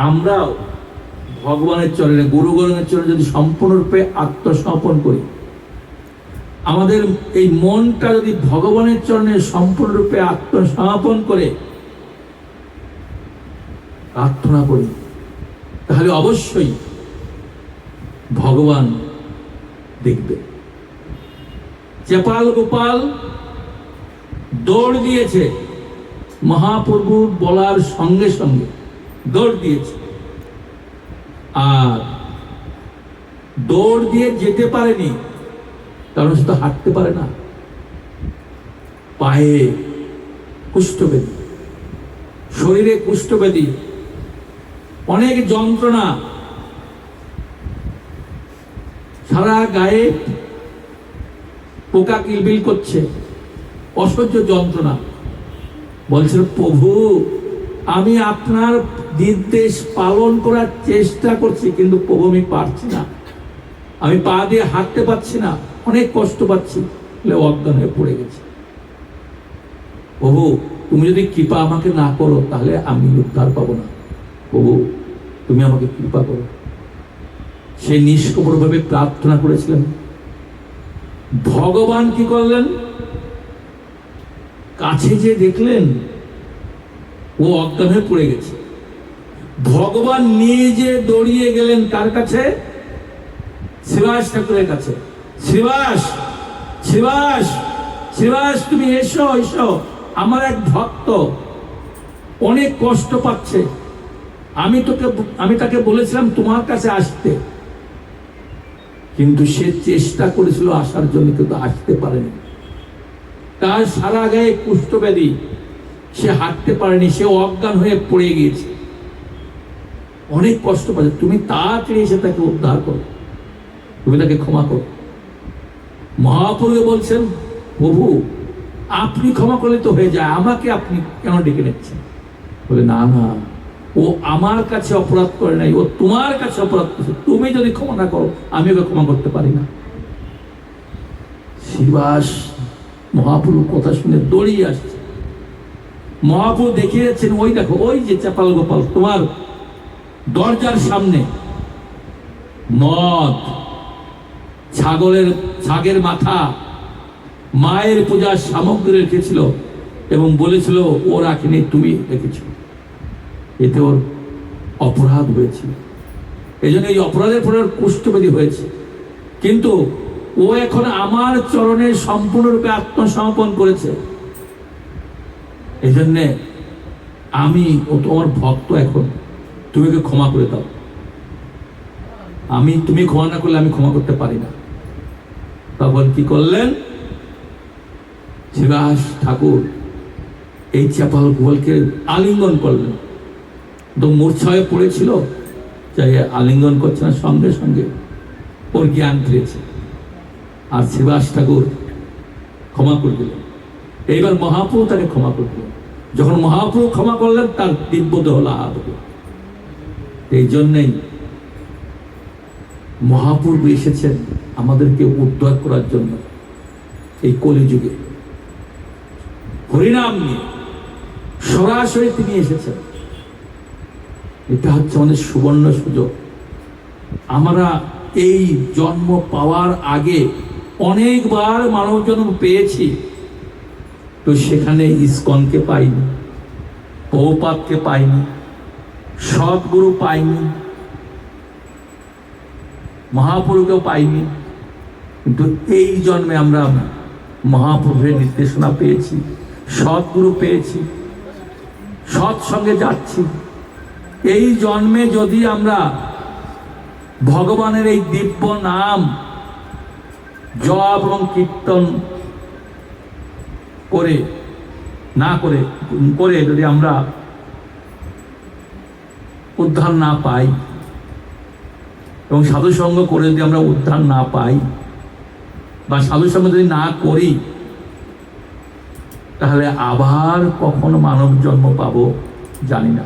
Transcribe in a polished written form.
আমরাও ভগবানের চরণে, গুরুগণের চরণে যদি সম্পূর্ণরূপে আত্মসমর্পণ করি, আমাদের এই মনটা যদি ভগবানের চরণে সম্পূর্ণরূপে আত্মসমর্পণ করে প্রার্থনা করি, তাহলে অবশ্যই ভগবান দেখবে। চেপাল গোপাল দৌড় দিয়েছে, মহাপ্রভু বলার সঙ্গে সঙ্গে দৌড় দিয়েছে, আর দৌড় দিয়ে যেতে পারেনি, কারণ সে তো হাঁটতে পারে না, পায়ে কুষ্ঠব্যাধি, শরীরে কুষ্ঠব্যাধি, অনেক যন্ত্রণা, সারা গায়ে পোকা কিলবিল করছে, অসহ্য যন্ত্রণা। বলছিল, প্রভু আমি আপনার নির্দেশ পালন করার চেষ্টা করছি, কিন্তু প্রভু আমি পারছি না, আমি পা দিয়ে হাঁটতে পারছি না, অনেক কষ্ট পাচ্ছি, অজ্ঞান হয়ে পড়ে গেছে। প্রভু তুমি যদি কৃপা আমাকে না করো তাহলে আমি উদ্ধার পাবো না, প্রভু তুমি আমাকে কৃপা করো। সে নিষ্কপটভাবে প্রার্থনা করেছিলেন। ভগবান কি করলেন? কাছে যে দেখলেন ও অজ্ঞান হয়ে পড়ে গেছে, ভগবান নিজে দৌড়িয়ে গেলেন কার কাছে? শ্রীবাস ঠাকুরের কাছে। শ্রীবাস, শ্রীবাস, শ্রীবাস তুমি এসো, এসো, আমার এক ভক্ত অনেক কষ্ট পাচ্ছে, আমি তাকে বলেছিলাম তোমার কাছে আসতে, কিন্তু সে চেষ্টা করেছিল আসার জন্য, কিন্তু আসতে পারেনি, তার সারা গায়ে কুষ্ঠব্যাধি, সে হাঁটতে পারেনি, সে অজ্ঞান হয়ে পড়ে গিয়েছে, অনেক কষ্ট পাচ্ছে, তুমি তাড়াতাড়ি এসে তাকে উদ্ধার করো, তুমি তাকে ক্ষমা করো। মহাপ্রভু বলছেন, প্রভু আপনি ক্ষমা করলে তো হয়ে যায়, আমাকে আপনি কেন ডেকে নিচ্ছেন? বলে, না না, ও আমার কাছে অপরাধ করে নাই, ও তোমার কাছে অপরাধ করেছে, তুমি যদি ক্ষমা না করো আমি ওকে ক্ষমা করতে পারি না। শ্রীবাস মহাপ্রভু কথা শুনে দৌড়িয়ে আসছে। মহাপ্রভু দেখিয়ে যাচ্ছেন, ওই দেখো, ওই যে চেপাল গোপাল তোমার দরজার সামনে মদ, ছাগের মাথা, মায়ের পূজার সামগ্রী রেখেছিল এবং বলেছিল ও রাখেনি, তুমি রেখেছ, এতে ওর অপরাধ হয়েছিল, এই জন্য এই অপরাধের পরে কুষ্ঠব্যাধি হয়েছে, কিন্তু ও এখন আমার চরণে সম্পূর্ণরূপে আত্মসমর্পণ করেছে, এই জন্যে ও তোমার ভক্ত, এখন তুমি ওকে ক্ষমা করে দাও, তুমি ক্ষমা না করলে আমি ক্ষমা করতে পারি না। তখন কি করলেন? শ্রীবাস ঠাকুর এই চেপাল গোপালকে আলিঙ্গন করলেন, তো মূর্ছা হয়ে পড়েছিল, যাই আলিঙ্গন করছে না, সঙ্গে সঙ্গে ওর জ্ঞান ফিরেছে, আর শ্রীবাস ঠাকুর ক্ষমা করে দিলেন। এইবার মহাপ্রভু তাকে ক্ষমা করে দিলেন। যখন মহাপ্রভু ক্ষমা করলেন, তার দিব্য দেহ লাভ হল। এই জন্যেই মহাপ্রভু এসেছেন আমাদেরকে উদ্ধার করার জন্য, এই কলিযুগে হরিনাম নিয়ে সরাসরি তিনি এসেছেন। এটা হচ্ছে আমাদের সুবর্ণ সুযোগ। আমরা এই জন্ম পাওয়ার আগে অনেকবার মানব জন্ম পেয়েছি, তো সেখানে ইস্কনকে পাইনি, প্রভুপাদকে পাইনি, সদ্গুরু পাইনি, মহাপ্রভুকেও পাইনি, কিন্তু এই জন্মে আমরা মহাপ্রভুর নির্দেশনা পেয়েছি, সদ্গুরু পেয়েছি, সৎসঙ্গে যাচ্ছি। এই জন্মে যদি আমরা ভগবানের এই দিব্য নাম জপ এবং কীর্তন করে যদি আমরা উদ্ধার না পাই, এবং সাধুসঙ্গ করে যদি আমরা উদ্ধার না পাই, বা সাধুসঙ্গ যদি না করি, তাহলে আবার কখন মানব জন্ম পাবো জানি না।